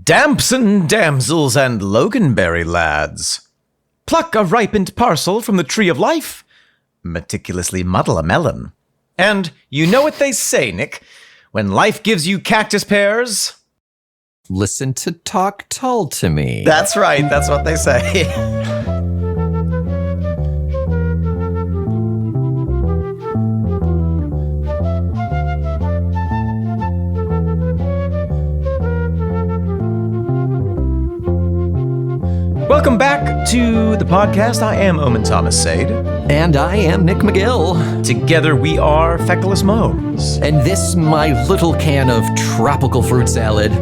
Damson damsels and loganberry lads, pluck a ripened parcel from the tree of life, meticulously muddle a melon. And you know what they say, Nick, when life gives you cactus pears? Listen to Talk Tull to me. That's right, that's what they say. Welcome back to the podcast. I am Omen Thomas Sade. And I am Nick McGill. Together we are Feckless Momes. And this, my little can of tropical fruit salad,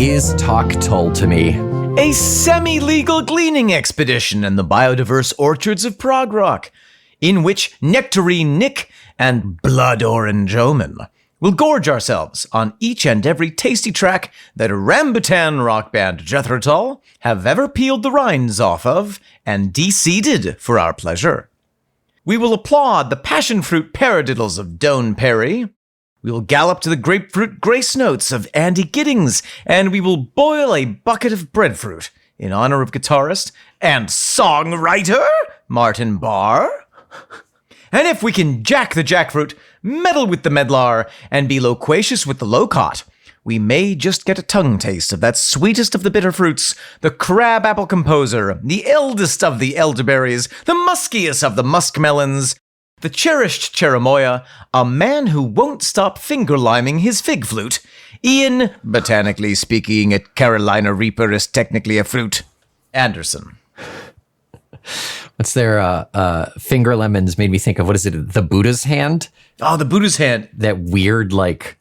is Talk Tull to me. A semi-legal gleaning expedition in the biodiverse orchards of Prog Rock, in which Nectarine Nick and Blood Orange Omen will gorge ourselves on each and every tasty track that Rambutan rock band Jethro Tull have ever peeled the rinds off of and de-seeded for our pleasure. We will applaud the passion fruit paradiddles of Doane Perry. We will gallop to the grapefruit grace notes of Andy Giddings, and we will boil a bucket of breadfruit in honor of guitarist and songwriter Martin Barre. And if we can jack the jackfruit, meddle with the medlar, and be loquacious with the locot, we may just get a tongue taste of that sweetest of the bitter fruits, the crabapple composer, the eldest of the elderberries, the muskiest of the muskmelons, the cherished cherimoya, a man who won't stop finger-liming his fig flute. Ian, botanically speaking, a Carolina Reaper is technically a fruit. Anderson. What's their finger lemons made me think of, what is it, the Buddha's hand? Oh, the Buddha's hand. That weird, like,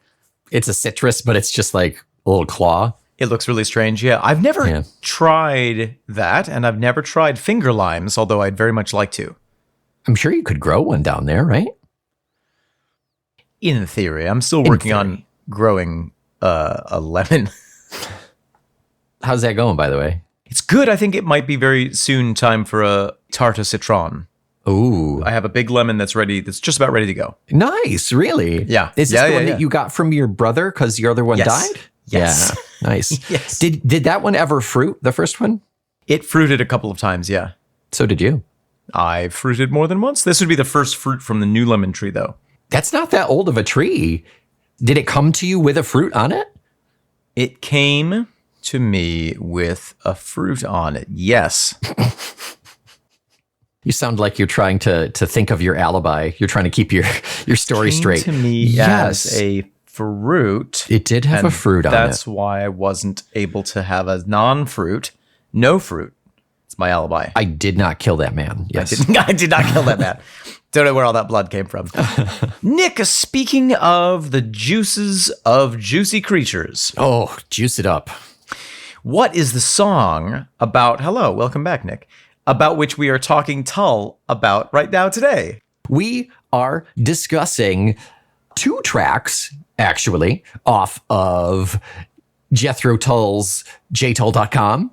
it's a citrus, but it's just like a little claw. It looks really strange, yeah. I've never tried that, and I've never tried finger limes, although I'd very much like to. I'm sure you could grow one down there, right? In theory. I'm still working on growing a lemon. How's that going, by the way? It's good. I think it might be very soon time for a tarte au citron. Ooh. I have a big lemon that's ready. That's just about ready to go. Nice, really? Yeah. Is this the one that you got from your brother because your other one died? Yes. Yeah, nice. Yes. Did that one ever fruit, the first one? It fruited a couple of times, yeah. So did you. I fruited more than once. This would be the first fruit from the new lemon tree, though. That's not that old of a tree. Did it come to you with a fruit on it? It came to me with a fruit on it, yes. You sound like you're trying to think of your alibi. You're trying to keep your story straight. To me as a fruit. It did have a fruit on it. That's why I wasn't able to have a non-fruit. No fruit. It's my alibi. I did not kill that man. Yes. I did not kill that man. Don't know where all that blood came from. Nick, speaking of the juices of juicy creatures. Oh, juice it up. What is the song about, hello, welcome back, Nick, about which we are talking Tull about right now today? We are discussing 2 tracks, actually, off of Jethro Tull's jtull.com.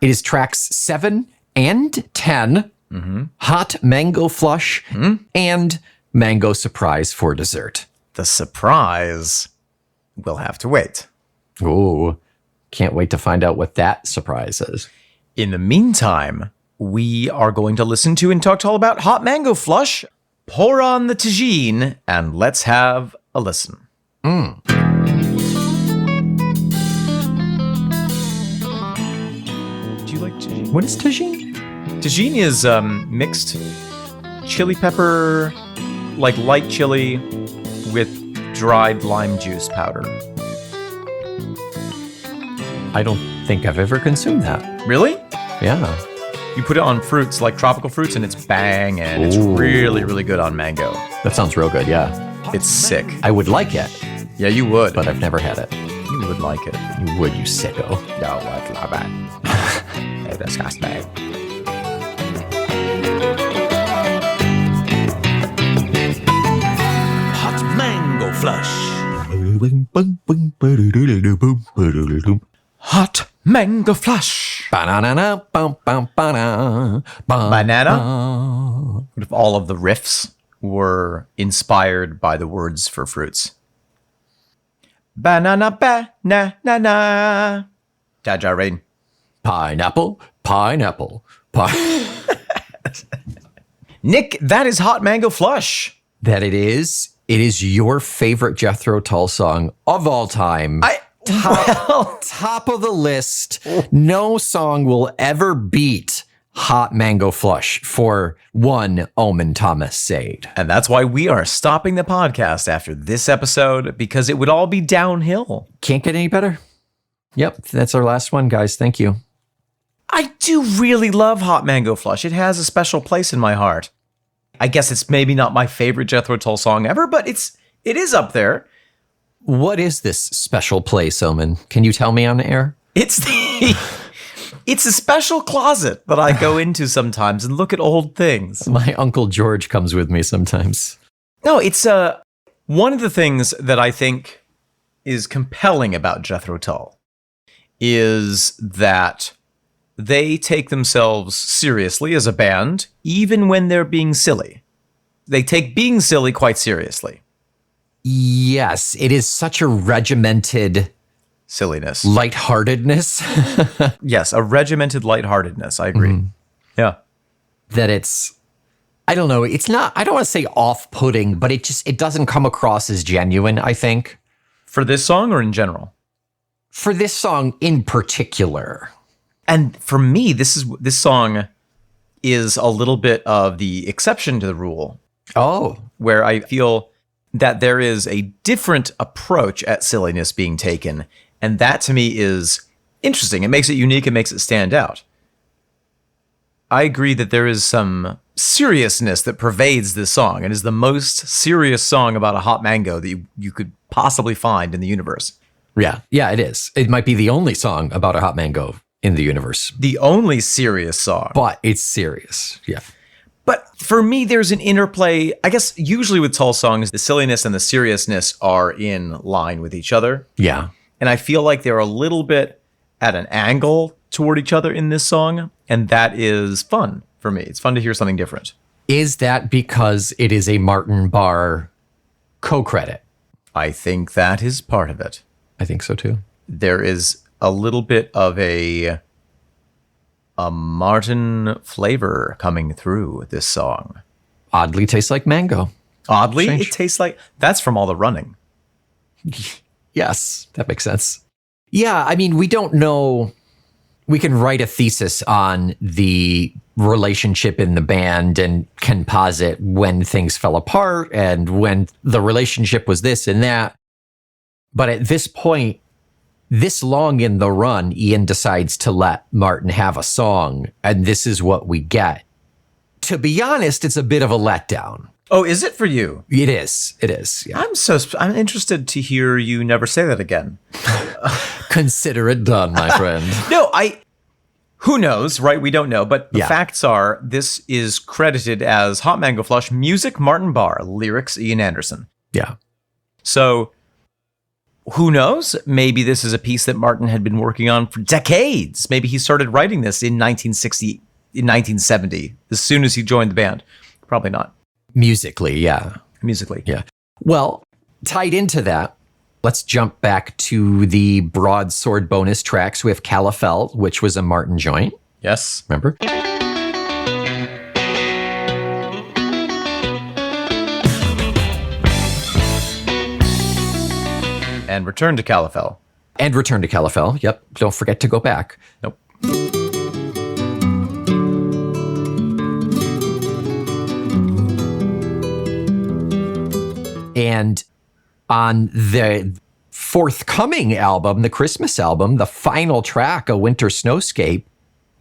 It is tracks 7 and 10, Hot Mango Flush, and Mango Surprise for dessert. The surprise will have to wait. Ooh, can't wait to find out what that surprise is. In the meantime, we are going to listen to and talk to all about Hot Mango Flush. Pour on the tagine, and let's have a listen. What is tagine? Tagine is mixed chili pepper, like light chili, with dried lime juice powder. I don't think I've ever consumed that. Really? Yeah. You put it on fruits, like tropical fruits, and it's bang, and it's really, really good on mango. That sounds real good, yeah. It's sick. I would like it. Yeah, you would. But I've never had it. You would like it. You would, you sicko. No, I'd love it. It's disgusting. Hot Mango Flush. Hot Mango Flush. Banana. Banana? What if all of the riffs were inspired by the words for fruits? Banana banana. Jaja Rain. Pineapple. Nick, that is Hot Mango Flush. That it is. It is your favorite Jethro Tull song of all time. Top of the list. No song will ever beat Hot Mango Flush for one Omen Thomas Sade. And that's why we are stopping the podcast after this episode, because it would all be downhill. Can't get any better. Yep, that's our last one, guys. Thank you. I do really love Hot Mango Flush. It has a special place in my heart. I guess it's maybe not my favorite Jethro Tull song ever, but it is up there. What is this special place, Omen? Can you tell me on the air? It's a special closet that I go into sometimes and look at old things. My Uncle George comes with me sometimes. No, it's one of the things that I think is compelling about Jethro Tull is that they take themselves seriously as a band, even when they're being silly. They take being silly quite seriously. Yes, it is such a regimented Silliness. lightheartedness Yes, a regimented lightheartedness. I agree. Yeah. that it's, I don't know, it's not, I don't want to say off-putting, but it doesn't come across as genuine, I think. For this song or in general? For this song in particular. And for me, this song is a little bit of the exception to the rule, Oh, where I feel that there is a different approach at silliness being taken. And that to me is interesting. It makes it unique. It makes it stand out. I agree that there is some seriousness that pervades this song and is the most serious song about a hot mango that you could possibly find in the universe. yeah, it is. It might be the only song about a hot mango in the universe, The only serious song. but it's serious. Yeah. But for me, there's an interplay. I guess usually with Tull songs, the silliness and the seriousness are in line with each other. Yeah. And I feel like they're a little bit at an angle toward each other in this song. And that is fun for me. It's fun to hear something different. Is that because it is a Martin Barre co-credit? I think that is part of it. I think so too. There is a little bit of a Martin flavor coming through this song. Oddly tastes like mango. Oddly, Strange. it tastes like that's from all the running. Yes, that makes sense. Yeah, I mean, we don't know. We can write a thesis on the relationship in the band and can posit when things fell apart and when the relationship was this and that. But at this point, this long in the run, Ian decides to let Martin have a song, and this is what we get. To be honest, it's a bit of a letdown. Oh, is it for you? It is. It is. Yeah. I'm interested to hear you never say that again. Consider it done, my friend. No, who knows, right? We don't know. But the Yeah. facts are this is credited as Hot Mango Flush, music Martin Barre, lyrics Ian Anderson. Yeah. So who knows? Maybe this is a piece that Martin had been working on for decades. Maybe he started writing this in 1970, as soon as he joined the band. Probably not. Musically, yeah. Musically. Yeah. Well, tied into that, let's jump back to the broadsword bonus tracks with Calafel, which was a Martin joint. Yes. Remember? And Return to Calafel. And Return to Calafel. Yep. Don't forget to go back. Nope. And on the forthcoming album, the Christmas album, the final track, A Winter Snowscape,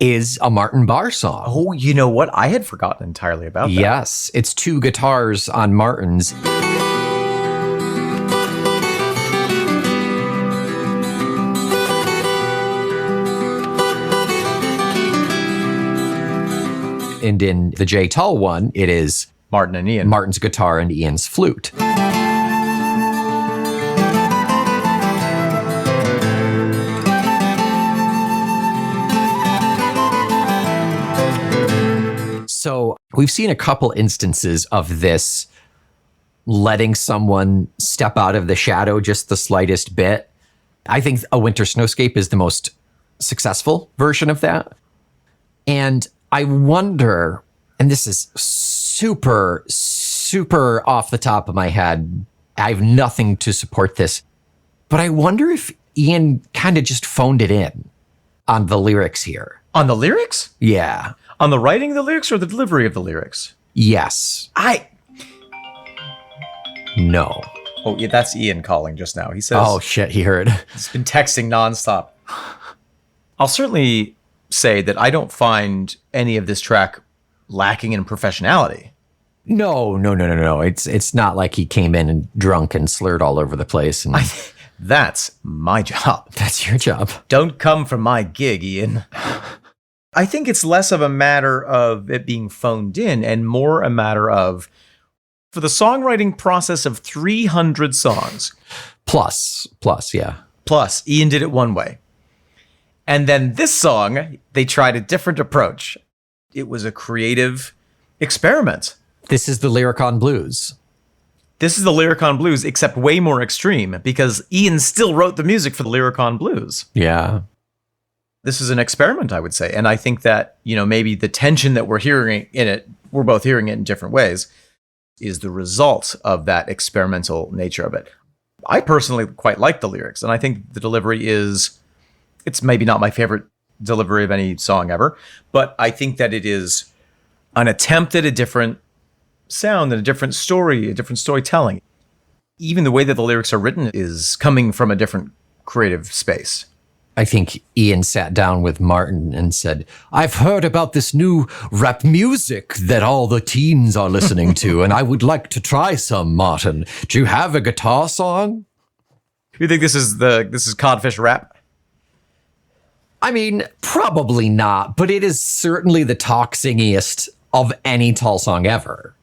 is a Martin Barre song. Oh, you know what? I had forgotten entirely about that. Yes, it's two guitars on Martin's. And in the J. Tull one, it is Martin and Ian. Martin's guitar and Ian's flute. So we've seen a couple instances of this letting someone step out of the shadow just the slightest bit. I think A Winter Snowscape is the most successful version of that. And I wonder, and this is super, super off the top of my head, I have nothing to support this, but I wonder if Ian kind of just phoned it in on the lyrics here. On the lyrics? Yeah. On the writing of the lyrics or the delivery of the lyrics? Yes. No. Oh, yeah, that's Ian calling just now. He says... Oh, shit, he heard. He's been texting nonstop. I'll certainly say that I don't find any of this track lacking in professionality. No. It's not like he came in and drunk and slurred all over the place. And That's my job. that's your job. Don't come for my gig, Ian. I think it's less of a matter of it being phoned in and more a matter of, for the songwriting process of 300 songs. Plus, yeah. Plus, Ian did it one way. And then this song, they tried a different approach. It was a creative experiment. This is the Lyricon Blues. This is the Lyricon Blues, except way more extreme, because Ian still wrote the music for the Lyricon Blues. Yeah. This is an experiment, I would say. And I think that, maybe the tension that we're hearing in it, we're both hearing it in different ways, is the result of that experimental nature of it. I personally quite like the lyrics, and I think the delivery it's maybe not my favorite delivery of any song ever, but I think that it is an attempt at a different sound and a different story, a different storytelling. Even the way that the lyrics are written is coming from a different creative space. I think Ian sat down with Martin and said, I've heard about this new rap music that all the teens are listening to, and I would like to try some, Martin. Do you have a guitar song? You think this is codfish rap? I mean, probably not, but it is certainly the talk singiest of any Tull song ever.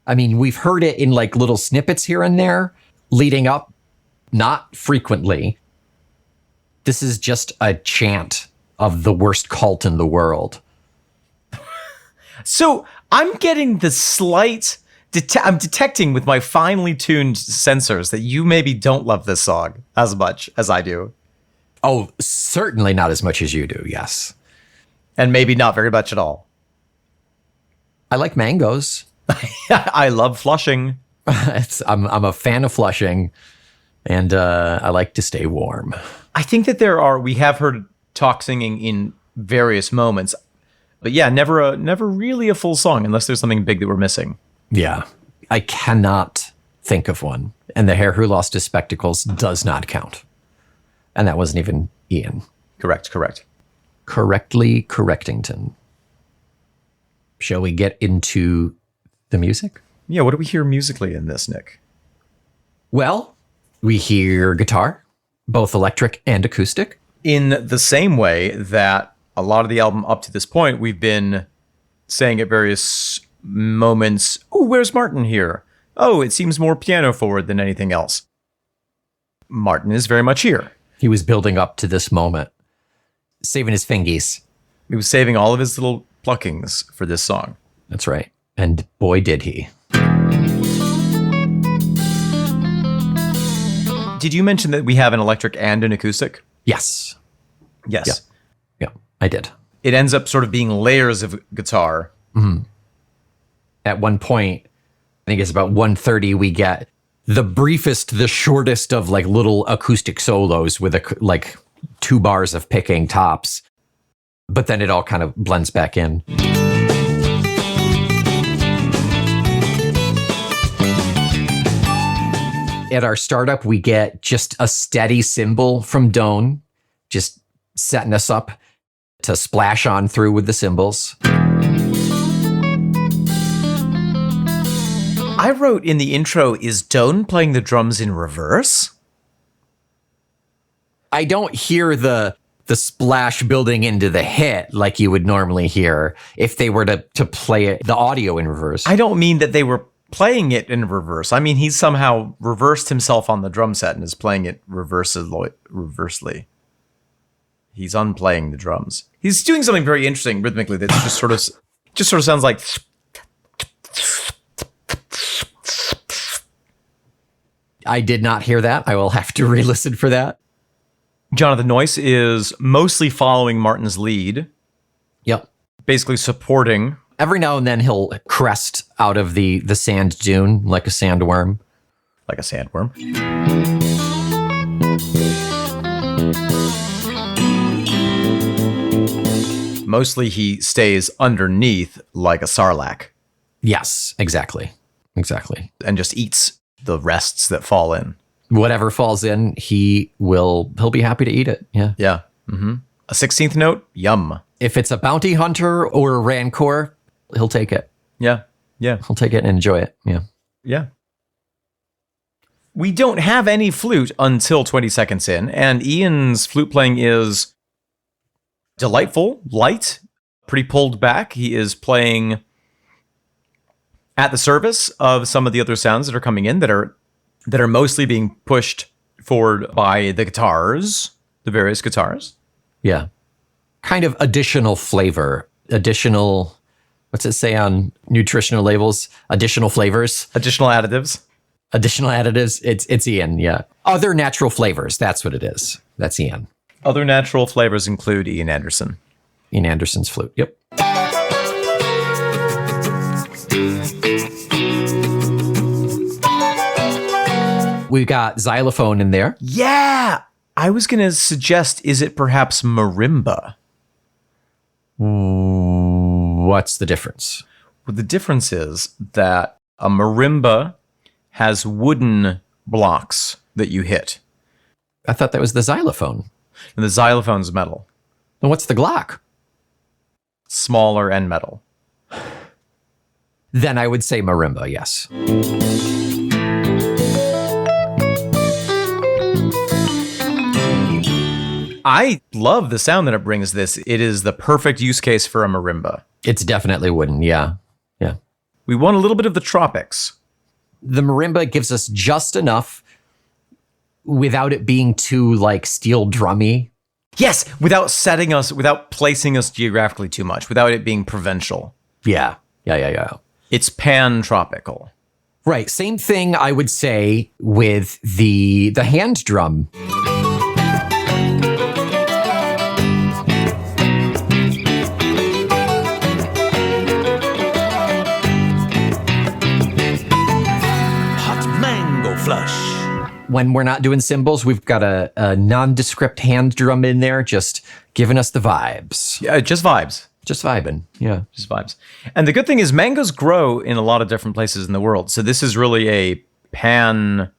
I mean, we've heard it in like little snippets here and there leading up, not frequently. This is just a chant of the worst cult in the world. So I'm getting the slight, I'm detecting with my finely tuned sensors that you maybe don't love this song as much as I do. Oh, certainly not as much as you do, yes. And maybe not very much at all. I like mangoes. I love Flushing. I'm a fan of Flushing, and I like to stay warm. I think that we have heard talk singing in various moments, but yeah, never really a full song unless there's something big that we're missing. Yeah, I cannot think of one, and the hare who lost his spectacles does not count. And that wasn't even Ian. Correct. Correctly Correctington. Shall we get into the music? Yeah, what do we hear musically in this, Nick? Well, we hear guitar, both electric and acoustic. In the same way that a lot of the album up to this point, we've been saying at various moments, oh, where's Martin here? Oh, it seems more piano forward than anything else. Martin is very much here. He was building up to this moment, saving his fingies. He was saving all of his little pluckings for this song. That's right. And boy, did he. Did you mention that we have an electric and an acoustic? Yes. Yes. Yeah, I did. It ends up sort of being layers of guitar. Mm-hmm. At one point, I think it's about 1:30, we get the briefest, the shortest of like little acoustic solos with like 2 bars of picking tops. But then it all kind of blends back in. At our startup, we get just a steady cymbal from Doan, just setting us up to splash on through with the cymbals. I wrote in the intro, is Doan playing the drums in reverse? I don't hear the splash building into the hit like you would normally hear if they were to play it, the audio in reverse. I don't mean that they were playing it in reverse. I mean, he's somehow reversed himself on the drum set and is playing it reversely. He's unplaying the drums. He's doing something very interesting rhythmically that just sort of sounds like I did not hear that. I will have to re-listen for that. Jonathan Noyce is mostly following Martin's lead, Yep. basically supporting. Every now and then he'll crest out of the sand dune like a sandworm. Like a sandworm. Mostly he stays underneath like a sarlacc Yes, exactly. Exactly. and just eats the rests that fall in. Whatever falls in, he'll be happy to eat it. Yeah. Yeah. A 16th note, yum. If it's a bounty hunter or a rancor, he'll take it. Yeah. Yeah. He'll take it and enjoy it. Yeah. Yeah. We don't have any flute until 20 seconds in, and Ian's flute playing is delightful, light, pretty pulled back. He is playing at the service of some of the other sounds that are coming in that are mostly being pushed forward by the guitars, the various guitars. Yeah. Kind of additional flavor, additional, what's it say on nutritional labels? Additional flavors, Additional additives. additional additives. It's Ian. Yeah. Other natural flavors. That's what it is. That's Ian. Other natural flavors include Ian Anderson. Ian Anderson's flute. Yep. We've got xylophone in there. Yeah! I was going to suggest, is it perhaps marimba? What's the difference? Well, the difference is that a marimba has wooden blocks that you hit, I thought that was the xylophone. and the xylophone's metal. And what's the Glock? Smaller and metal. Then I would say marimba, yes. I love the sound that it brings this. It is the perfect use case for a marimba. It's definitely wooden, yeah. Yeah. We want a little bit of the tropics. The marimba gives us just enough without it being too like steel drummy. Yes, without placing us geographically too much, without it being provincial. Yeah. Yeah. It's pan-tropical. Right. Same thing I would say with the hand drum. Hot mango flush. When we're not doing cymbals, we've got a nondescript hand drum in there, just giving us the vibes. Yeah, just vibes. Just vibing. Yeah. Just vibes. And the good thing is mangoes grow in a lot of different places in the world. So this is really a pan-mango,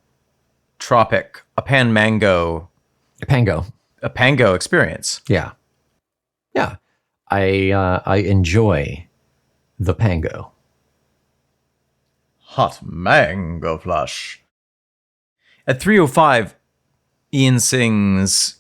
A pango experience. Yeah. Yeah. I enjoy the pango. Hot mango flush. At 3:05, Ian sings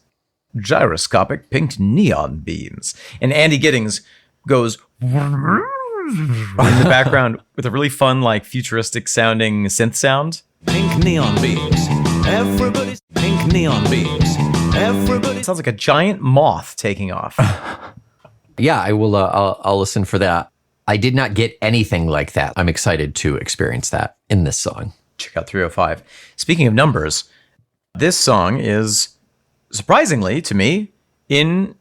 Gyroscopic Pink Neon Beams. And Andy Giddings goes in the background with a really fun, like futuristic sounding synth sound. Pink neon beams. Everybody's pink neon beams. Everybody. It sounds like a giant moth taking off. Yeah, I will. I'll listen for that. I did not get anything like that. I'm excited to experience that in this song. Check out 305. Speaking of numbers, this song is surprisingly to me in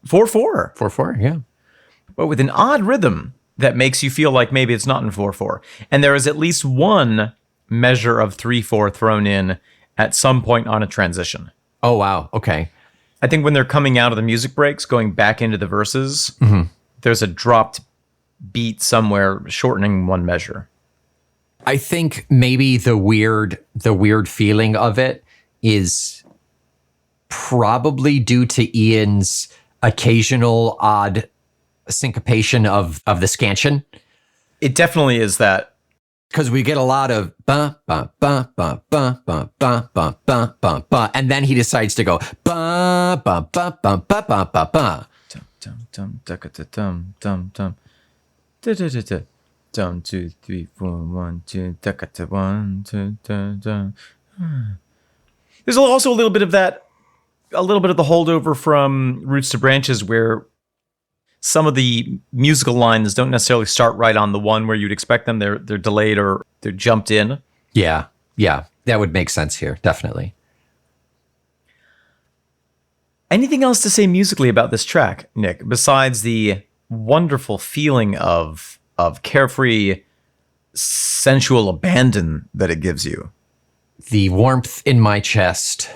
4/4, 4/4, yeah. but with an odd rhythm that makes you feel like maybe it's not in 4/4. And there is at least one measure of 3/4 thrown in at some point on a transition. Oh wow. Okay. I think when they're coming out of the music breaks, going back into the verses, there's a dropped beat somewhere shortening one measure. I think maybe the weird feeling of it is probably due to Ian's occasional odd syncopation of the scansion. It definitely is that. Because we get a lot of ba ba ba ba ba ba ba ba ba ba ba, and then he decides to go ba ba ba ba ba ba ba ba. Dum dum dum dum dum dum. Da da da da. Dum 2 3 4 1 2 da da 1 2 da da. There's also a little bit of that, a little bit of the holdover from Roots to Branches, where some of the musical lines don't necessarily start right on the one where you'd expect them. They're delayed or they're jumped in. Yeah. That would make sense here, definitely. Anything else to say musically about this track, Nick, besides the wonderful feeling of carefree, sensual abandon that it gives you? The warmth in my chest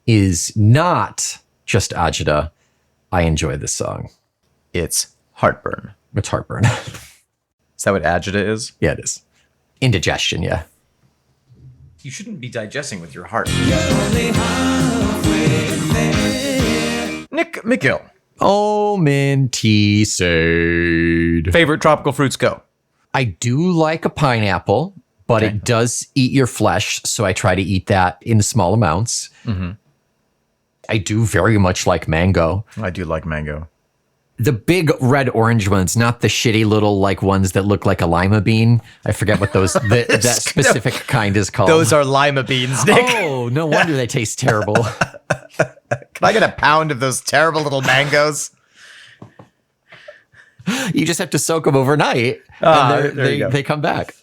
is not just agita. I enjoy this song. It's heartburn. It's heartburn. Is that what agita is? Yeah, it is. Indigestion, yeah. You shouldn't be digesting with your heart. Nick McGill. Almond tea shade. Favorite tropical fruits, go. I do like a pineapple, but it does eat your flesh, so I try to eat that in small amounts. Mm-hmm. I do very much like mango. I do like mango. The big red orange ones, not the shitty little like ones that look like a lima bean. I forget what those that specific kind is called. Those are lima beans, Nick. Oh, no wonder they taste terrible. Can I get a pound of those terrible little mangoes? You just have to soak them overnight, and they come back.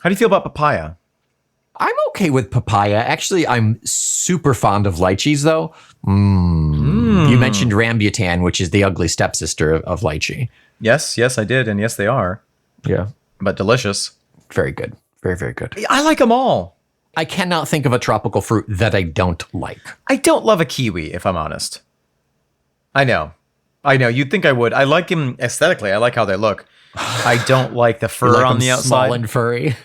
How do you feel about papaya? I'm okay with papaya. Actually, I'm super fond of lychees, though. You mentioned rambutan, which is the ugly stepsister of lychee. Yes, I did, and yes, they are. Yeah. But delicious. Very good. Very, very good. I like them all. I cannot think of a tropical fruit that I don't like. I don't love a kiwi, if I'm honest. I know. You'd think I would. I like them aesthetically. I like how they look. I don't like the fur like on the them outside. Small and furry.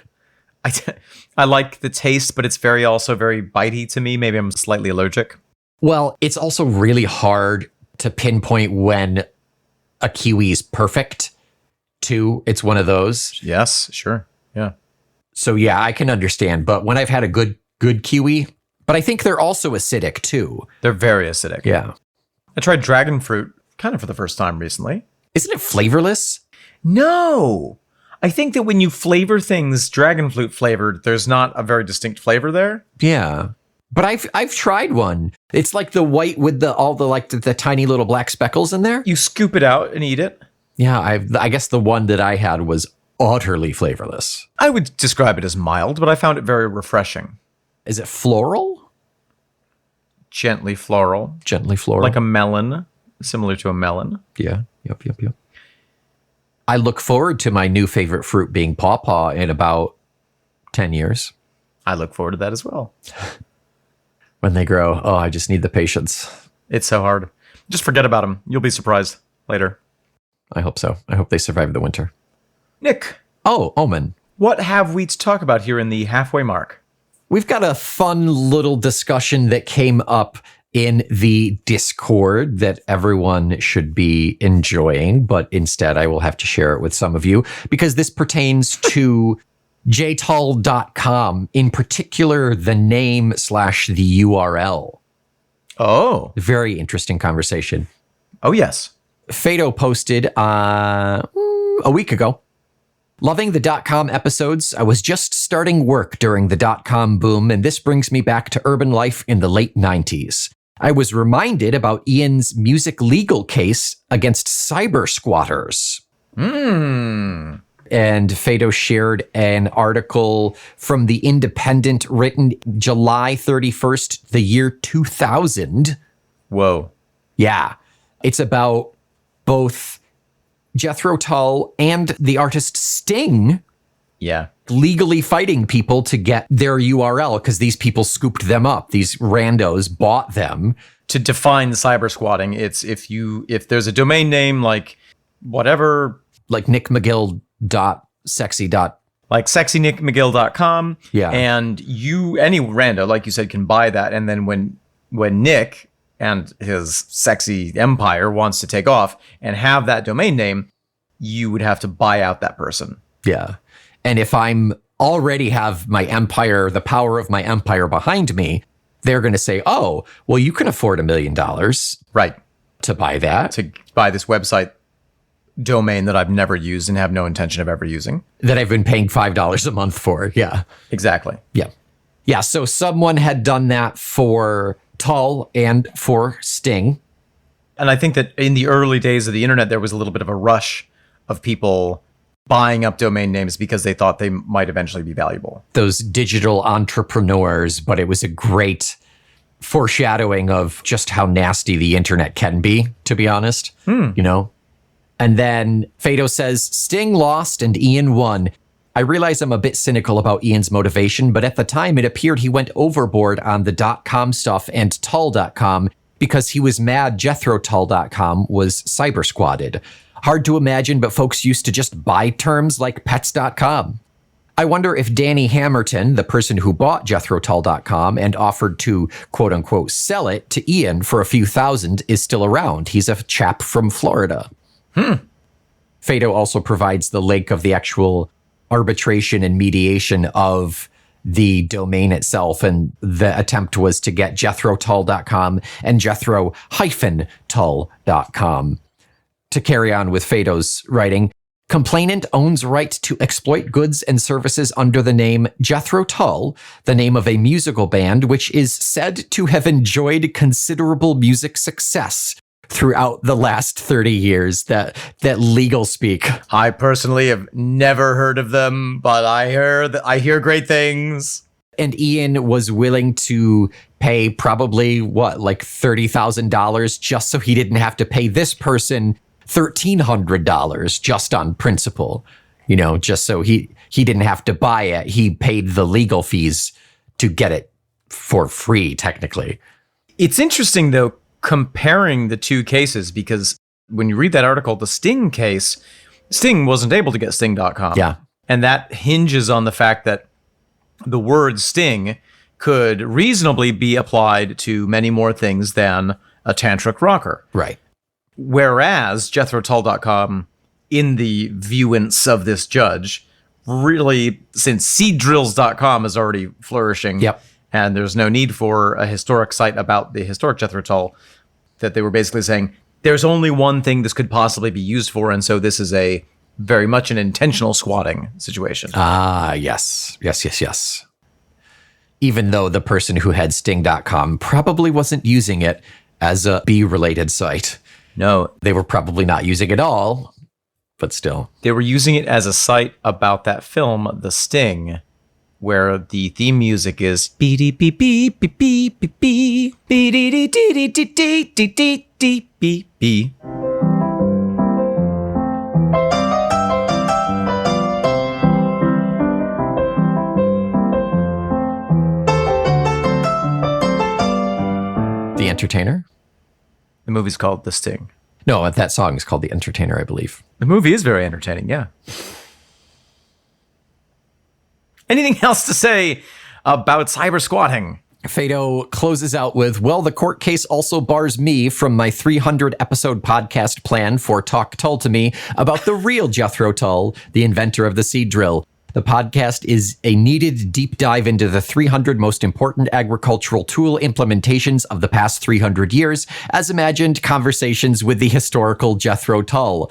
I like the taste, but it's also very bitey to me. Maybe I'm slightly allergic. Well, it's also really hard to pinpoint when a kiwi is perfect, too. It's one of those. Yes, sure. Yeah. So, yeah, I can understand. But when I've had a good kiwi, but I think they're also acidic, too. They're very acidic. Yeah. I tried dragon fruit kind of for the first time recently. Isn't it flavorless? No. I think that when you flavor things dragon fruit flavored, there's not a very distinct flavor there. Yeah. But I've tried one. It's like the white with all the tiny little black speckles in there. You scoop it out and eat it. Yeah, I guess the one that I had was utterly flavorless. I would describe it as mild, but I found it very refreshing. Is it floral? Gently floral. Gently floral. Like a melon, similar to a melon. Yeah. Yep. I look forward to my new favorite fruit being pawpaw in about 10 years. I look forward to that as well. When they grow, I just need the patience. It's so hard. Just forget about them. You'll be surprised later. I hope so. I hope they survive the winter. Nick. Oh, Omen. What have we to talk about here in the halfway mark? We've got a fun little discussion that came up in the Discord that everyone should be enjoying, but instead I will have to share it with some of you because this pertains to jtull.com, in particular the name / the URL. Oh. Very interesting conversation. Oh, yes. Fado posted a week ago. Loving the .com episodes. I was just starting work during the .com boom, and this brings me back to urban life in the late 90s. I was reminded about Ian's music legal case against cyber squatters. And Fado shared an article from The Independent written July 31st, the year 2000. Whoa. Yeah. It's about both Jethro Tull and the artist Sting legally fighting people to get their URL because these people scooped them up. These randos bought them. To define cyber squatting, it's if there's a domain name like whatever, like nickmcgill.sexy. Like sexynickmcgill.com. Yeah. And any rando, like you said, can buy that. And then when Nick and his sexy empire wants to take off and have that domain name, you would have to buy out that person. Yeah. And if I'm already have my empire, the power of my empire behind me, they're going to say, oh, well, you can afford $1 million. Right. To buy that. To buy this website domain that I've never used and have no intention of ever using. That I've been paying $5 a month for. Yeah. Exactly. Yeah. Yeah. So someone had done that for Tull and for Sting. And I think that in the early days of the internet, there was a little bit of a rush of people buying up domain names because they thought they might eventually be valuable. Those digital entrepreneurs, but it was a great foreshadowing of just how nasty the internet can be, to be honest. You know? And then Fado says, Sting lost and Ian won. I realize I'm a bit cynical about Ian's motivation, but at the time it appeared he went overboard on the .com stuff and Tull.com because he was mad JethroTull.com was cyber squatted. Hard to imagine, but folks used to just buy terms like pets.com. I wonder if Danny Hammerton, the person who bought JethroTull.com and offered to, quote unquote, sell it to Ian for a few thousand, is still around. He's a chap from Florida. Fado also provides the link of the actual arbitration and mediation of the domain itself, and the attempt was to get JethroTull.com and Jethro-Tull.com. To carry on with Fado's writing, complainant owns right to exploit goods and services under the name Jethro Tull, the name of a musical band which is said to have enjoyed considerable music success throughout the last 30 years. That legal speak. I personally have never heard of them, but I hear great things. And Ian was willing to pay probably like $30,000 just so he didn't have to pay this person $1,300 just on principle, just so he didn't have to buy it. He paid the legal fees to get it for free, technically. It's interesting, though, comparing the two cases, because when you read that article, the Sting case, Sting wasn't able to get Sting.com. Yeah. And that hinges on the fact that the word Sting could reasonably be applied to many more things than a tantric rocker. Right. Whereas JethroTull.com, in the viewance of this judge, really, since seeddrills.com is already flourishing, yep, and there's no need for a historic site about the historic Jethro Tull, that they were basically saying, there's only one thing this could possibly be used for, and so this is a very much an intentional squatting situation. Ah, yes. Even though the person who had Sting.com probably wasn't using it as a bee-related site. No. They were probably not using it all, but still. They were using it as a site about that film, The Sting, where the theme music is beep beep beep beep beep beep beep beep beep beep beep beep. The Entertainer? The movie's called The Sting. No, that song is called The Entertainer, I believe. The movie is very entertaining, yeah. Anything else to say about cyber squatting? Fado closes out with, well, the court case also bars me from my 300 episode podcast plan for Talk Tull to Me about the real Jethro Tull, the inventor of the seed drill. The podcast is a needed deep dive into the 300 most important agricultural tool implementations of the past 300 years, as imagined conversations with the historical Jethro Tull.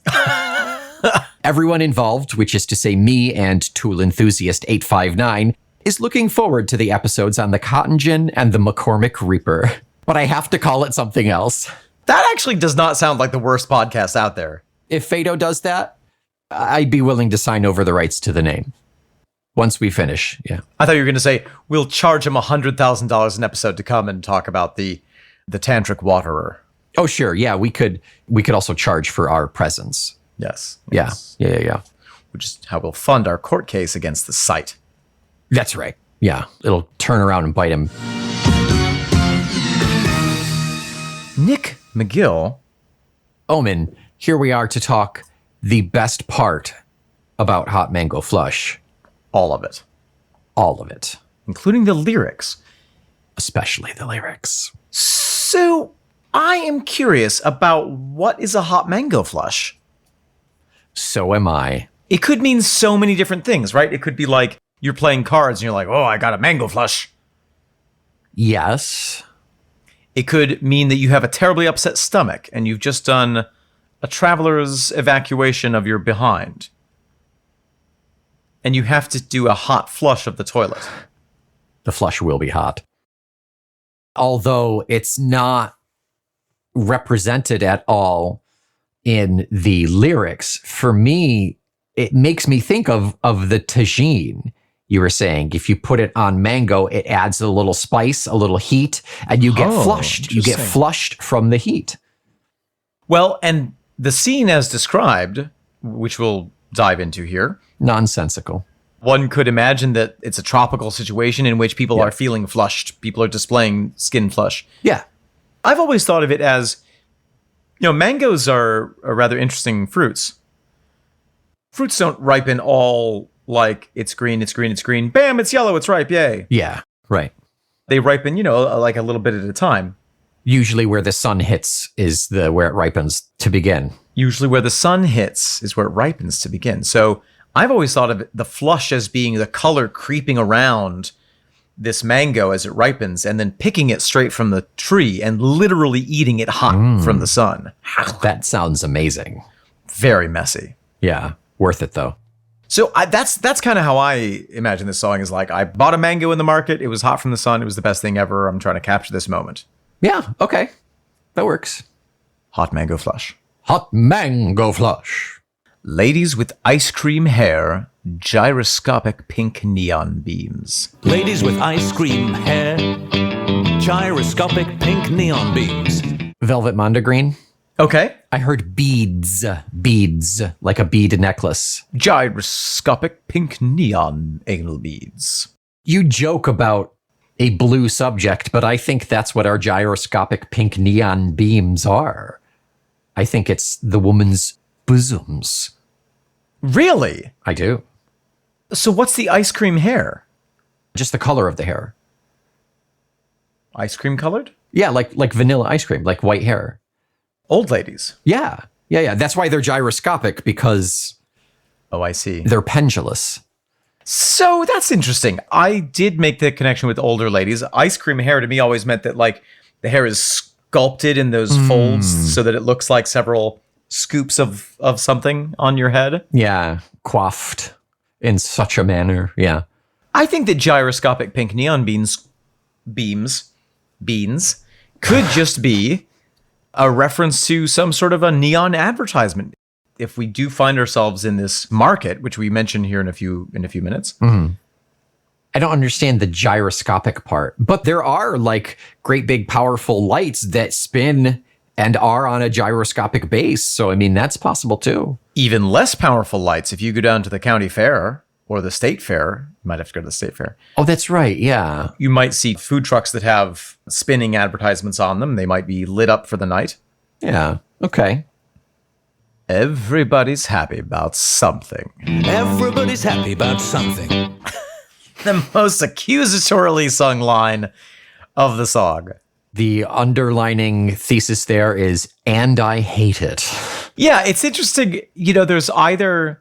Everyone involved, which is to say me and tool enthusiast 859, is looking forward to the episodes on the Cotton Gin and the McCormick Reaper. But I have to call it something else. That actually does not sound like the worst podcast out there. If Fado does that, I'd be willing to sign over the rights to the name. Once we finish, yeah. I thought you were going to say, we'll charge him $100,000 an episode to come and talk about the tantric waterer. Oh, sure. Yeah, we could also charge for our presence. Yes. Yeah. Which is how we'll fund our court case against the site. That's right. Yeah. It'll turn around and bite him. Nick McGill. Omen, here we are to talk the best part about Hot Mango Flush. All of it. All of it. Including the lyrics. Especially the lyrics. So, I am curious about what is a hot mango flush. So am I. It could mean so many different things, right? It could be like you're playing cards and you're like, oh, I got a mango flush. Yes. It could mean that you have a terribly upset stomach and you've just done a traveler's evacuation of your behind. And you have to do a hot flush of the toilet. The flush will be hot. Although it's not represented at all in the lyrics, for me, it makes me think of the tagine you were saying. If you put it on mango, it adds a little spice, a little heat, and you get flushed. You get flushed from the heat. Well, and the scene as described, which we'll dive into here. Nonsensical. One could imagine that it's a tropical situation in which people are feeling flushed. People are displaying skin flush. Yeah. I've always thought of it as, mangoes are rather interesting fruits. Fruits don't ripen all like it's green, it's green, it's green. Bam, it's yellow, it's ripe, yay. Yeah, right. They ripen, like a little bit at a time. Usually where the sun hits is where it ripens to begin. Usually where the sun hits is where it ripens to begin. So I've always thought of the flush as being the color creeping around this mango as it ripens and then picking it straight from the tree and literally eating it hot from the sun. That sounds amazing. Very messy. Yeah, worth it though. So that's kind of how I imagine this song is like. I bought a mango in the market. It was hot from the sun. It was the best thing ever. I'm trying to capture this moment. Yeah, okay. That works. Hot mango flush. Hot mango flush. Ladies with ice cream hair, gyroscopic pink neon beams. Ladies with ice cream hair, gyroscopic pink neon beams. Velvet Mondegreen. Okay. I heard beads, like a bead necklace. Gyroscopic pink neon anal beads. You joke about a blue subject, but I think that's what our gyroscopic pink neon beams are. I think it's the woman's bosoms. Really? I do. So what's the ice cream hair? Just the color of the hair. Ice cream colored? Yeah, like vanilla ice cream, like white hair. Old ladies. Yeah. That's why they're gyroscopic, because Oh, I see. they're pendulous. So that's interesting. I did make the connection with older ladies. Ice cream hair to me always meant that like the hair is sculpted in those folds so that it looks like several scoops of something on your head. Yeah, coiffed in such a manner. Yeah. I think that gyroscopic pink neon beans could just be a reference to some sort of a neon advertisement. If we do find ourselves in this market, which we mention here in a few minutes. I don't understand the gyroscopic part, but there are like great big powerful lights that spin and are on a gyroscopic base. So, I mean, that's possible too. Even less powerful lights. If you go down to the county fair or the state fair, you might have to go to the state fair. Oh, that's right. Yeah. You might see food trucks that have spinning advertisements on them. They might be lit up for the night. Yeah. Okay. Everybody's happy about something. Everybody's happy about something. The most accusatorily sung line of the song. The underlining thesis there is, and I hate it. Yeah, it's interesting. There's I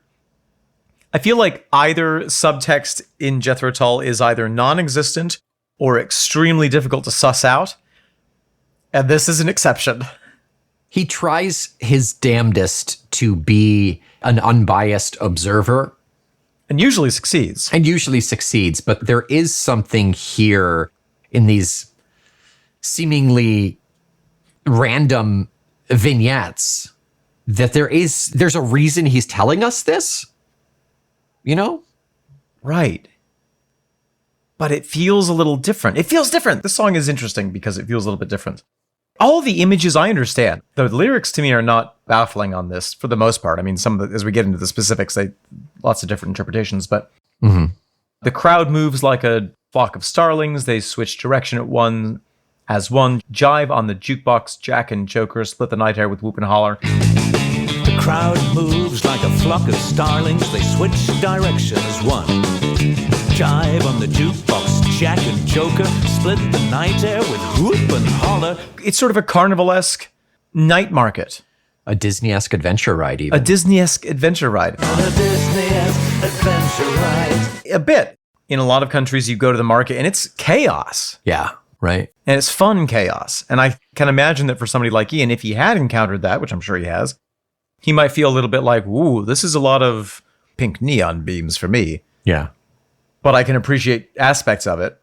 feel like either subtext in Jethro Tull is either non-existent or extremely difficult to suss out. And this is an exception. He tries his damnedest to be an unbiased observer. And usually succeeds. But there is something here in these seemingly random vignettes that there's a reason he's telling us this, Right. But it feels a little different. It feels different. This song is interesting because it feels a little bit different. All the images I understand. The lyrics to me are not baffling on this for the most part. I mean, as we get into the specifics, lots of different interpretations, but the crowd moves like a flock of starlings. They switch direction at one, jive on the jukebox, jack and joker, split the night air with whoop and holler. The crowd moves like a flock of starlings. They switch direction as one. Jive on the jukebox, jack and joker, split the night air with whoop and holler. It's sort of a carnivalesque night market. A Disney-esque adventure ride, even. A Disney-esque adventure ride. A bit. In a lot of countries, you go to the market and it's chaos. Yeah, right. And it's fun chaos. And I can imagine that for somebody like Ian, if he had encountered that, which I'm sure he has, he might feel a little bit like, ooh, this is a lot of pink neon beams for me. Yeah. But I can appreciate aspects of it.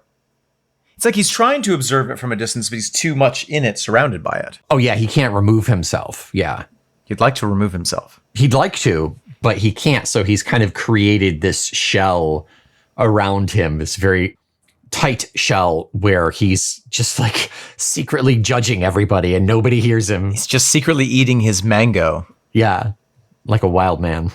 It's like he's trying to observe it from a distance, but he's too much in it, surrounded by it. Oh, yeah, he can't remove himself. Yeah. He'd like to remove himself. He'd like to, but he can't. So he's kind of created this shell around him, this very tight shell where he's just like secretly judging everybody and nobody hears him. He's just secretly eating his mango. Yeah, like a wild man.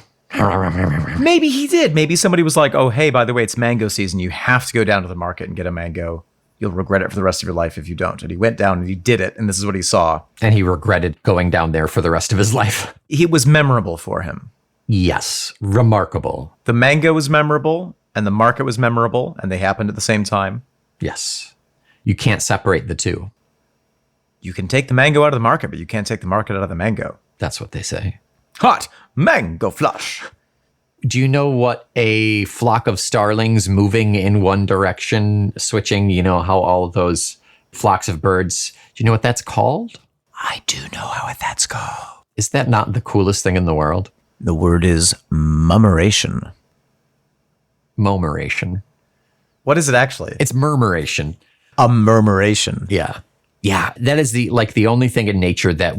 Maybe he did. Maybe somebody was like, oh, hey, by the way, it's mango season. You have to go down to the market and get a mango. You'll regret it for the rest of your life if you don't. And he went down and he did it, and this is what he saw. And he regretted going down there for the rest of his life. It was memorable for him. Yes, remarkable. The mango was memorable, and the market was memorable, and they happened at the same time. Yes. You can't separate the two. You can take the mango out of the market, but you can't take the market out of the mango. That's what they say. Hot mango flush. Do you know what a flock of starlings moving in one direction, switching, you know, how all of those flocks of birds, do you know what that's called? I do know how that's called. Is that not the coolest thing in the world? The word is murmuration. Momeration. What is it actually? It's murmuration. A murmuration. Yeah. Yeah. That is the only thing in nature that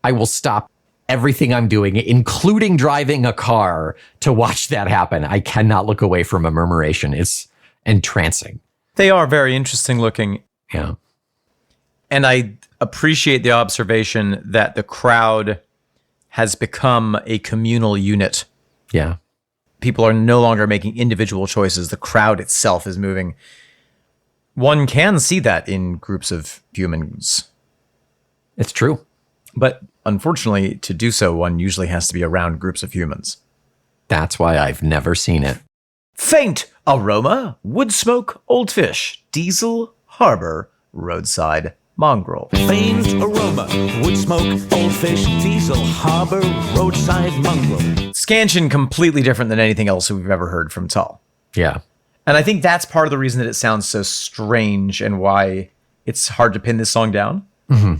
I will stop everything I'm doing, including driving a car, to watch that happen. I cannot look away from a murmuration. It's entrancing. They are very interesting looking. Yeah. And I appreciate the observation that the crowd has become a communal unit. Yeah. People are no longer making individual choices. The crowd itself is moving. One can see that in groups of humans. It's true. But unfortunately, to do so, one usually has to be around groups of humans. That's why I've never seen it. Faint aroma, wood smoke, old fish, diesel, harbor, roadside, mongrel. Faint aroma, wood smoke, old fish, diesel, harbor, roadside, mongrel. Scansion completely different than anything else we've ever heard from Tull. Yeah. And I think that's part of the reason that it sounds so strange and why it's hard to pin this song down. Mm-hmm.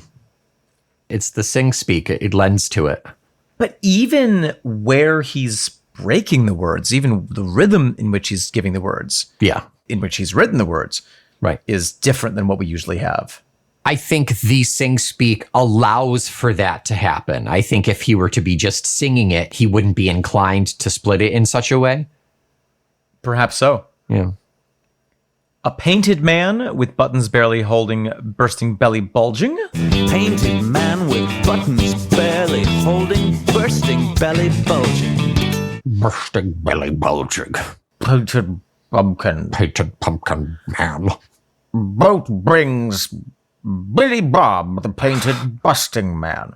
It's the sing speak. It lends to it. But even where he's breaking the words, even the rhythm in which he's giving the words, Yeah. in which he's written the words, Right. is different than what we usually have. I think the sing speak allows for that to happen. I think if he were to be just singing it, he wouldn't be inclined to split it in such a way. Perhaps so. Yeah. A painted man with buttons barely holding, bursting belly bulging. Painted man with buttons barely holding, bursting belly bulging. Bursting belly bulging. Painted pumpkin. Painted pumpkin man. Boat brings Billy Bob, the painted busting man.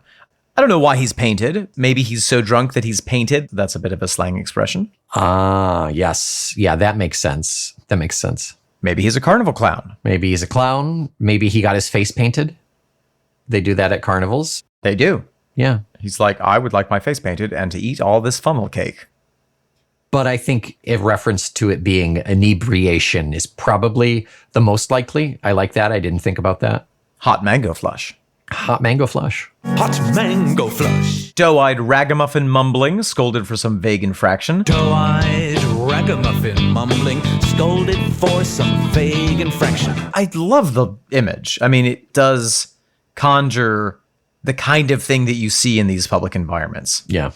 I don't know why he's painted. Maybe he's so drunk that he's painted. That's a bit of a slang expression. Ah, yes. Yeah, that makes sense. That makes sense. Maybe he's a carnival clown. Maybe he's a clown. Maybe he got his face painted. They do that at carnivals. They do. Yeah. He's like, I would like my face painted and to eat all this funnel cake. But I think a reference to it being inebriation is probably the most likely. I like that. I didn't think about that. Hot mango flush. Hot mango flush. Hot mango flush. Doe-eyed ragamuffin mumbling, scolded for some vague infraction. Doe-eyed ragamuffin mumbling, scolded for some vague infraction. I love the image. I mean, it does conjure the kind of thing that you see in these public environments. Yeah.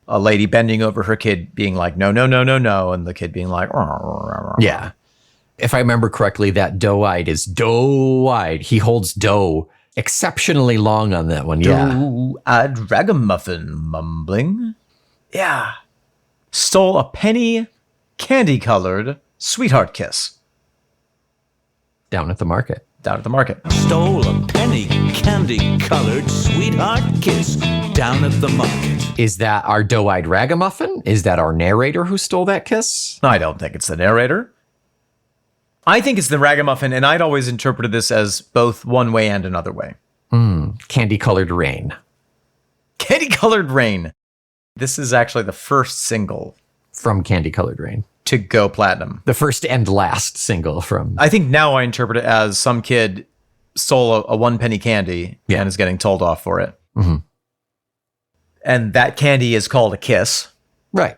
A lady bending over her kid being like, no, no, no, no, no. And the kid being like, Yeah. If I remember correctly, that doe-eyed is doe-eyed. He holds doe exceptionally long on that one. Yeah. Doe-eyed ragamuffin mumbling. Yeah. Stole a penny candy-colored sweetheart kiss. Down at the market. Down at the market. Stole a penny candy-colored sweetheart kiss down at the market. Is that our doe-eyed ragamuffin? Is that our narrator who stole that kiss? I don't think it's the narrator. I think it's the ragamuffin, and I'd always interpreted this as both one way and another way. Candy-colored rain. Candy-colored rain. This is actually the first single From Candy-Colored Rain. to go platinum. The first and last single from... I think now I interpret it as some kid stole a 1 penny candy and is getting told off for it. Mhm. And that candy is called a kiss. Right.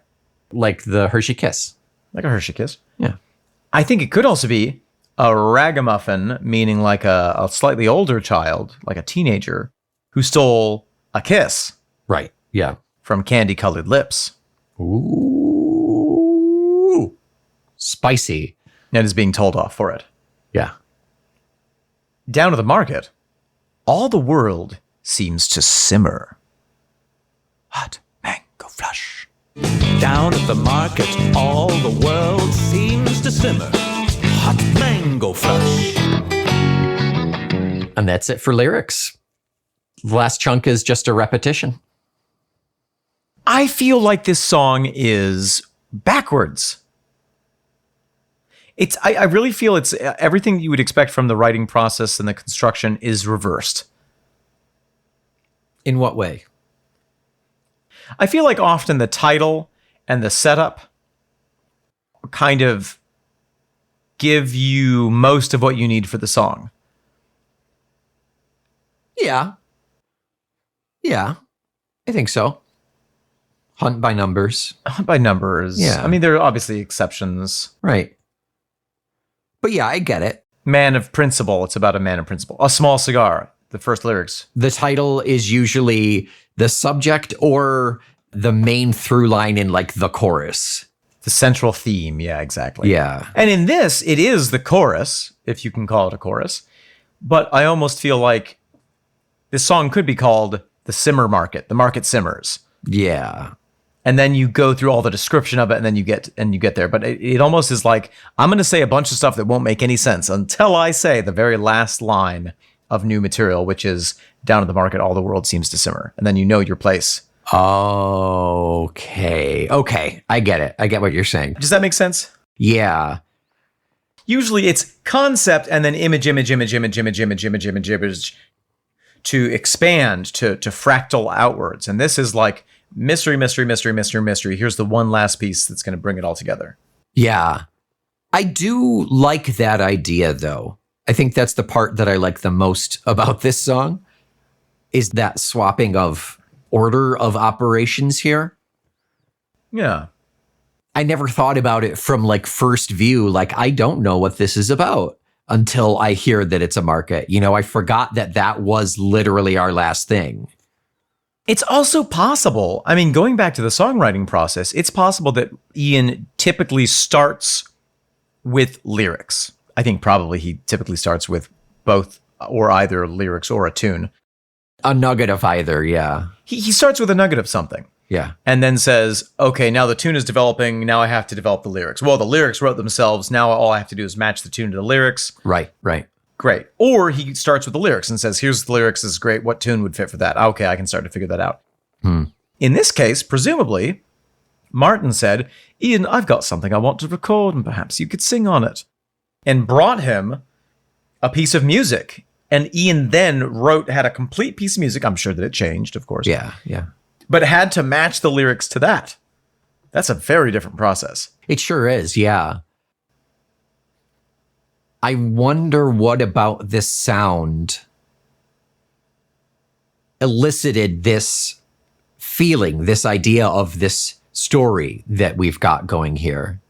Like the Hershey Kiss. Like a Hershey kiss. Yeah. I think it could also be a ragamuffin, meaning like a slightly older child, like a teenager, who stole a kiss Right. Yeah. from Candy-Colored Lips. Ooh. Spicy. And is being told off for it. Yeah. Down to the market, all the world seems to simmer. Hot mango flush. Down at the market, all the world seems to simmer. Hot mango flush. And that's it for lyrics. The last chunk is just a repetition. I feel like this song is backwards. I really feel it's everything you would expect from the writing process and the construction is reversed. In what way? I feel like often the title and the setup kind of give you most of what you need for the song. Yeah. Yeah. I think so. Hunt by numbers. By numbers. Yeah. I mean, there are obviously exceptions. Right. But yeah, I get it. Man of principle. It's about a man of principle. A small cigar. The first lyrics. The title is usually the subject or the main through line in like the chorus. The central theme. Yeah, exactly. Yeah. And in this, it is the chorus, if you can call it a chorus. But I almost feel like this song could be called The Simmer Market. The market simmers. Yeah. And then you go through all the description of it, and then you get there. But it almost is like, I'm going to say a bunch of stuff that won't make any sense until I say the very last line of new material, which is down at the market, all the world seems to simmer. And then you know your place. Okay. Okay. I get it. I get what you're saying. Does that make sense? Yeah. Usually it's concept and then image to expand, to fractal outwards. And this is like mystery. Here's the one last piece that's going to bring it all together. Yeah. I do like that idea, though. I think that's the part that I like the most about this song, is that swapping of order of operations here. Yeah. I never thought about it from like first view. Like, I don't know what this is about until I hear that it's a market. You know, I forgot that that was literally our last thing. It's also possible, I mean, going back to the songwriting process, it's possible that Ian typically starts with lyrics. I think probably he typically starts with both or either lyrics or a tune. A nugget of either, yeah. He starts with a nugget of something. Yeah. And then says, okay, now the tune is developing. Now I have to develop the lyrics. Well, the lyrics wrote themselves. Now all I have to do is match the tune to the lyrics. Right, right. Great. Or he starts with the lyrics and says, here's the lyrics. This is great. What tune would fit for that? Okay, I can start to figure that out. In this case, presumably, Martin said, Ian, I've got something I want to record and perhaps you could sing on it. And brought him a piece of music. And Ian then had a complete piece of music. I'm sure that it changed, of course. Yeah, yeah. But had to match the lyrics to that. That's a very different process. It sure is, yeah. I wonder what about this sound elicited this feeling, this idea of this story that we've got going here.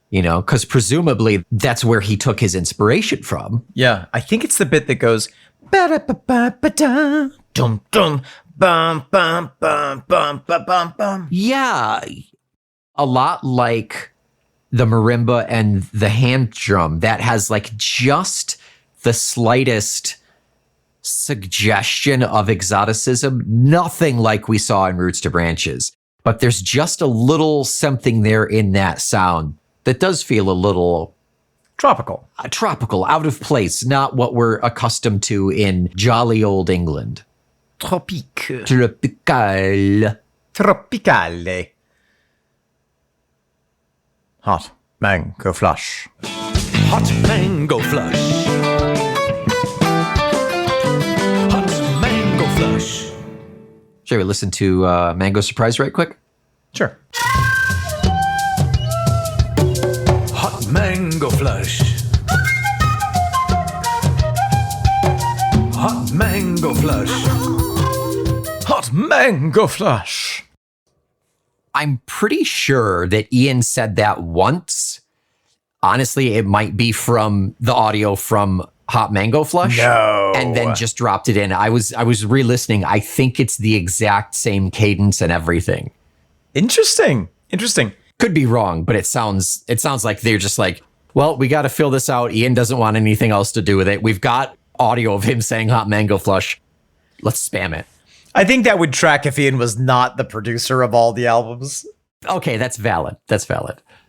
You know, because presumably that's where he took his inspiration from. Yeah, I think it's the bit that goes ba-da-ba-ba-ba-da, dum dum bum bum bum bum bum bum bum. Yeah, a lot like the marimba and the hand drum that has like just the slightest suggestion of exoticism, nothing like we saw in Roots to Branches, but there's just a little something there in that sound that does feel a little Tropical. tropical, out of place, not what we're accustomed to in jolly old England. Tropique. Tropical. Tropicale. Hot mango flush. Hot mango flush. Hot mango flush. Shall we listen to Mango Surprise right quick? Sure. Hot mango flush. Hot mango flush. Hot mango flush. I'm pretty sure that Ian said that once. Honestly, it might be from the audio from Hot Mango Flush. No. And then just dropped it in. I was re-listening. I think it's the exact same cadence and everything. Interesting. Could be wrong, but it sounds like they're just like, well, we got to fill this out. Ian doesn't want anything else to do with it. We've got audio of him saying Hot Mango Flush. Let's spam it. I think that would track if Ian was not the producer of all the albums. Okay, that's valid.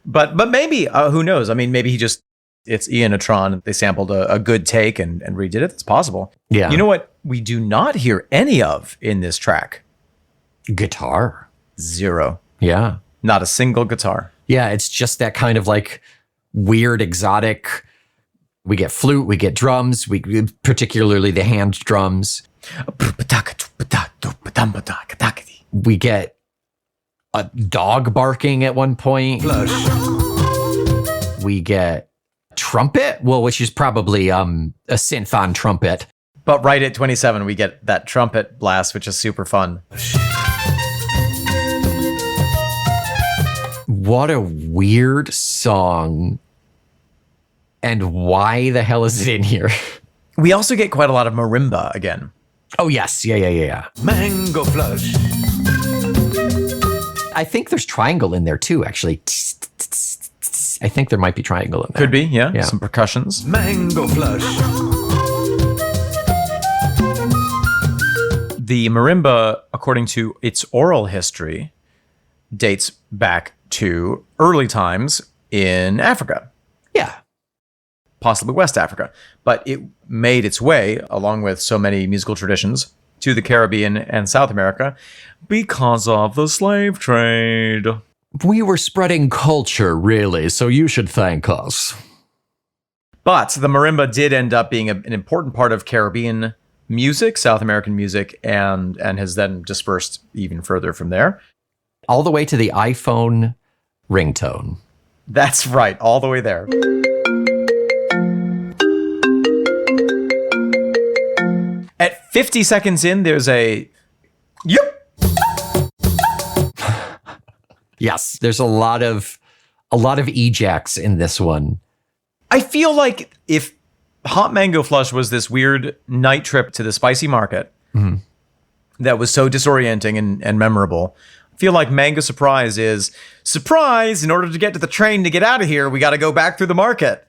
But maybe, who knows? I mean, maybe it's Ianatron. They sampled a good take and redid it. That's possible. Yeah. You know what we do not hear any of in this track? Guitar. Zero. Yeah. Not a single guitar. Yeah, it's just that kind of like weird, exotic. We get flute, we get drums, particularly the hand drums. We get a dog barking at one point. Flush. We get trumpet, which is probably a synth on trumpet. But right at 27, we get that trumpet blast, which is super fun. What a weird song. And why the hell is it in here? We also get quite a lot of marimba again. Oh, yes. Yeah. Mango Flush. I think there's triangle in there too, actually. I think there might be triangle in there. Could be, yeah. Some percussions. Mango Flush. The marimba, according to its oral history, dates back to early times in Africa. Yeah. Possibly West Africa. But it made its way, along with so many musical traditions, to the Caribbean and South America because of the slave trade. We were spreading culture, really, so you should thank us. But the marimba did end up being an important part of Caribbean music, South American music, and has then dispersed even further from there. All the way to the iPhone ringtone. That's right, all the way there. At 50 seconds in, there's a yep. Yes, there's a lot of ejects in this one. I feel like if Hot Mango Flush was this weird night trip to the spicy market that was so disorienting and memorable, I feel like Mango Surprise is, surprise, in order to get to the train to get out of here, we got to go back through the market.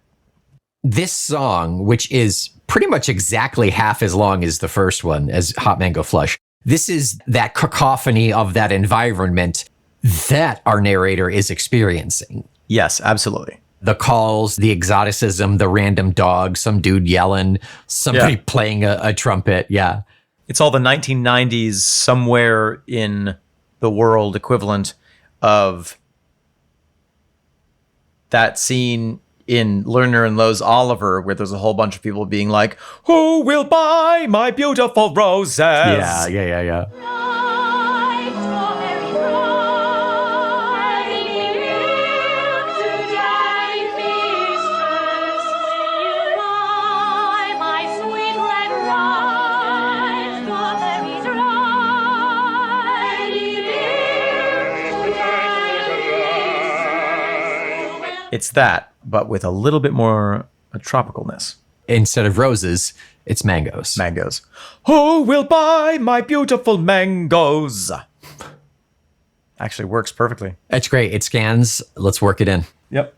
This song, which is pretty much exactly half as long as the first one, as Hot Mango Flush, this is that cacophony of that environment that our narrator is experiencing. Yes, absolutely. The calls, the exoticism, the random dog, some dude yelling, somebody playing a trumpet. Yeah. It's all the 1990s somewhere in the world equivalent of that scene in Lerner and Lowe's Oliver, where there's a whole bunch of people being like, "Who will buy my beautiful roses?" Yeah. It's that, but with a little bit more tropicalness. Instead of roses, it's mangoes. Mangoes. Who will buy my beautiful mangoes? Actually works perfectly. That's great. It scans. Let's work it in. Yep.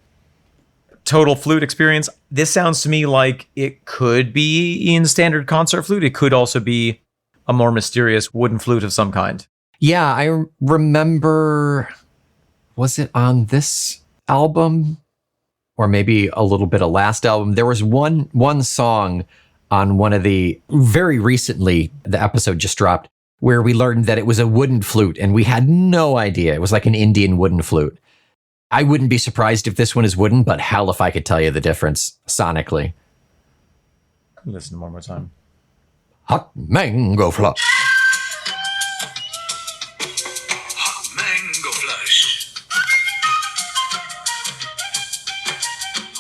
Total flute experience. This sounds to me like it could be Ian's standard concert flute. It could also be a more mysterious wooden flute of some kind. Yeah, I remember, was it on this album? Or maybe a little bit of last album. There was one song on one of the, very recently, the episode just dropped, where we learned that it was a wooden flute, and we had no idea. It was like an Indian wooden flute. I wouldn't be surprised if this one is wooden, but hell if I could tell you the difference sonically. Listen one more time. Hot Mango Flush. Hot Mango Flush.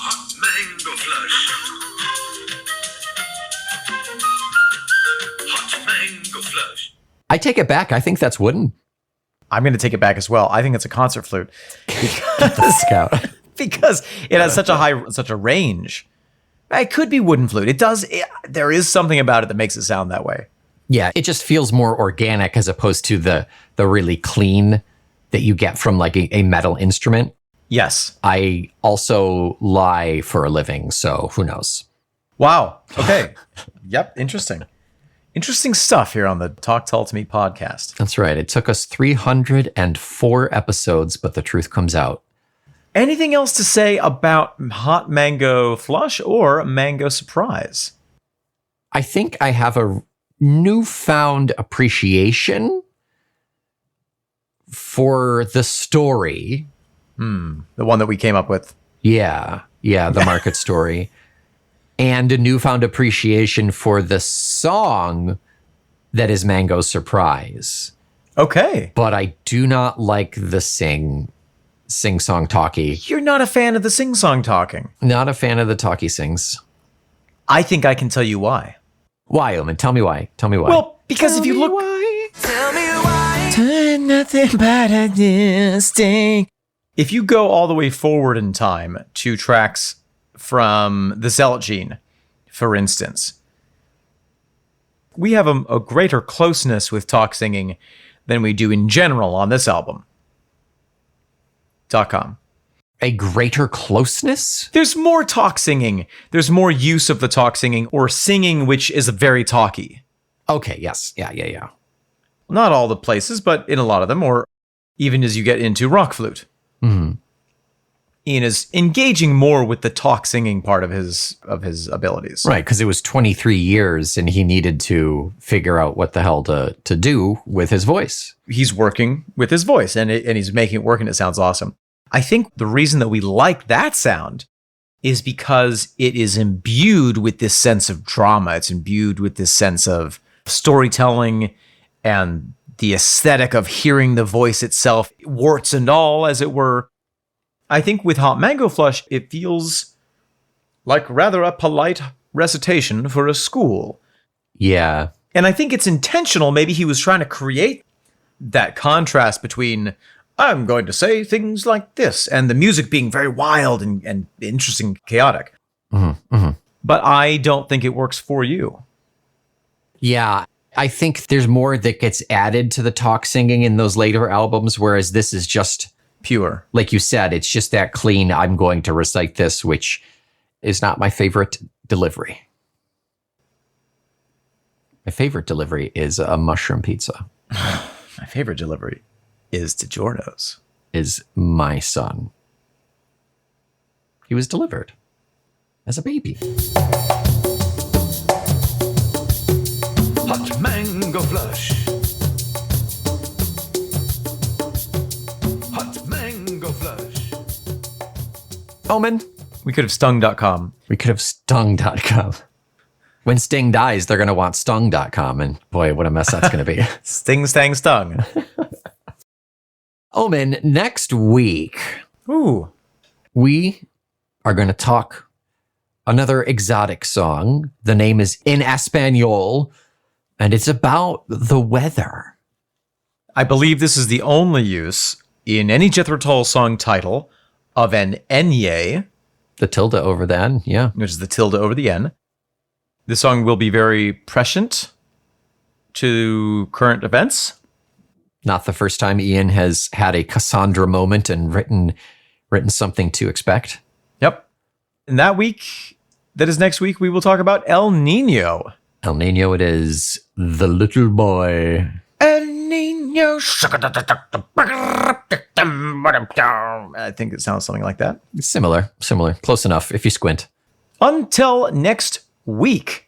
Hot Mango Flush. Hot Mango Flush. I take it back. I think that's wooden. I'm going to take it back as well. I think it's a concert flute Scout. because it has such a range. It could be wooden flute. There is something about it that makes it sound that way. Yeah, it just feels more organic as opposed to the really clean that you get from like a metal instrument. Yes. I also lie for a living, so who knows? Wow. Okay. Yep. Interesting. Interesting stuff here on the Talk Tull to Me podcast. That's right. It took us 304 episodes, but the truth comes out. Anything else to say about Hot Mango Flush or Mango Surprise? I think I have a newfound appreciation for the story. The one that we came up with. Yeah, the market story. And a newfound appreciation for the song that is Mango Surprise. Okay. But I do not like the sing-song talkie. You're not a fan of the sing-song talking. Not a fan of the talkie sings. I think I can tell you why. Why, Omen? Tell me why. Well, because if you look... Tell me why. Turn nothing but a distinct. If you go all the way forward in time to tracks from the Zealot Gene, for instance, we have a greater closeness with talk singing than we do in general on this album. .com. A greater closeness? There's more talk singing. There's more use of the talk singing or singing, which is very talky. Okay, yes. Yeah. Not all the places, but in a lot of them, or even as you get into rock flute. Mm-hmm. Ian is engaging more with the talk singing part of his abilities. Right, because it was 23 years and he needed to figure out what the hell to do with his voice. He's working with his voice and he's making it work and it sounds awesome. I think the reason that we like that sound is because it is imbued with this sense of drama. It's imbued with this sense of storytelling and the aesthetic of hearing the voice itself, warts and all, as it were. I think with Hot Mango Flush, it feels like rather a polite recitation for a school. Yeah. And I think it's intentional. Maybe he was trying to create that contrast between, I'm going to say things like this, and the music being very wild and interesting, chaotic. Mm-hmm, mm-hmm. But I don't think it works for you. Yeah. I think there's more that gets added to the talk singing in those later albums, whereas this is just pure. Like you said, it's just that clean, I'm going to recite this, which is not my favorite delivery. My favorite delivery is a mushroom pizza. My favorite delivery is DiGiorno's. Is my son. He was delivered as a baby. Hot Mango Flush. Hot Mango Flush. Omen. We could have stung.com. We could have stung.com. When Sting dies, they're going to want stung.com. And boy, what a mess that's going to be. Sting, stang, stung. Omen, next week, Ooh. we are going to talk another exotic song. The name is In Espanol, and it's about the weather. I believe this is the only use in any Jethro Tull song title of an enye, The tilde over the N, yeah. which is the tilde over the N. The song will be very prescient to current events. Not the first time Ian has had a Cassandra moment and written something to expect. Yep. And that is next week, we will talk about El Nino. El Nino, it is the little boy. El Nino. I think it sounds something like that. Similar. Close enough if you squint. Until next week,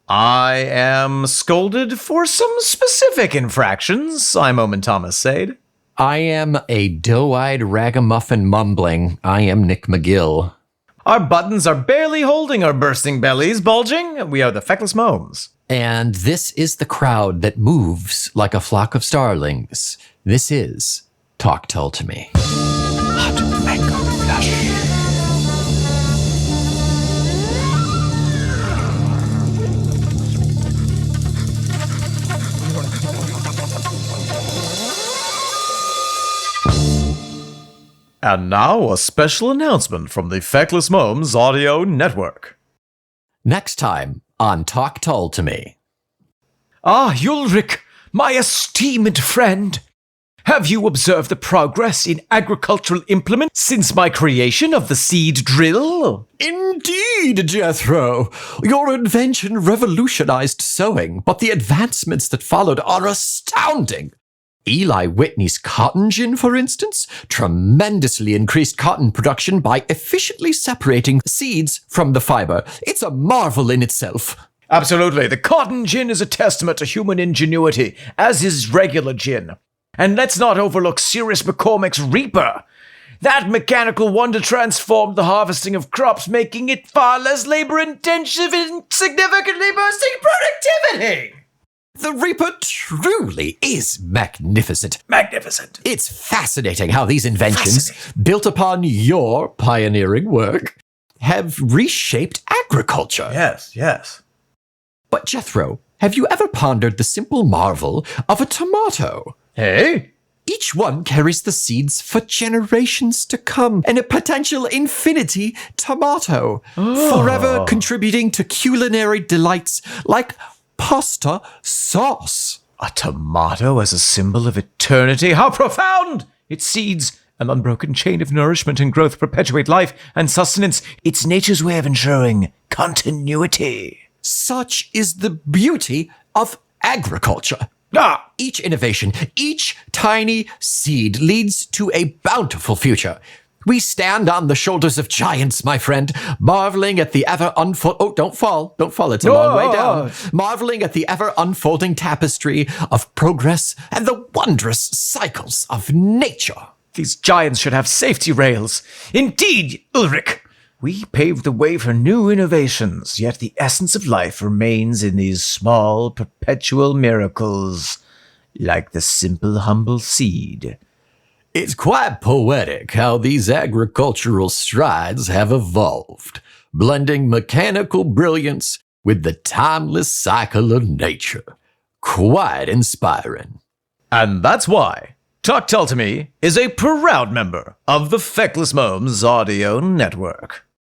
I am scolded for some specific infractions. I'm Omen Thomas Sade. I am a doe-eyed ragamuffin mumbling. I am Nick McGill. Our buttons are barely holding our bursting bellies bulging. We are the Feckless Momes. And this is the crowd that moves like a flock of starlings. This is Talk Tull to Me. Hot Mango Flush. And now a special announcement from the Feckless Momes Audio Network. Next time on Talk Tull to Me. Ah, Ulrich, my esteemed friend. Have you observed the progress in agricultural implements since my creation of the seed drill? Indeed, Jethro. Your invention revolutionized sowing, but the advancements that followed are astounding. Eli Whitney's cotton gin, for instance, tremendously increased cotton production by efficiently separating seeds from the fiber. It's a marvel in itself. Absolutely. The cotton gin is a testament to human ingenuity, as is regular gin. And let's not overlook Cyrus McCormick's Reaper. That mechanical wonder transformed the harvesting of crops, making it far less labor-intensive and significantly boosting productivity. The Reaper truly is magnificent. Magnificent. It's fascinating how these inventions, built upon your pioneering work, have reshaped agriculture. Yes. But Jethro, have you ever pondered the simple marvel of a tomato? Hey? Each one carries the seeds for generations to come, and a potential infinity tomato, forever contributing to culinary delights like pasta sauce. A tomato as a symbol of eternity? How profound! Its seeds, an unbroken chain of nourishment and growth, perpetuate life and sustenance. It's nature's way of ensuring continuity. Such is the beauty of agriculture. Each innovation, each tiny seed leads to a bountiful future. We stand on the shoulders of giants, my friend, marveling at the ever unfolding... Oh, don't fall, it's a long way down. Marveling at the ever unfolding tapestry of progress and the wondrous cycles of nature. These giants should have safety rails. Indeed, Ulrich. We paved the way for new innovations, yet the essence of life remains in these small, perpetual miracles, like the simple, humble seed. It's quite poetic how these agricultural strides have evolved, blending mechanical brilliance with the timeless cycle of nature. Quite inspiring. And that's why Talk Tull to Me is a proud member of the Feckless Momes Audio Network.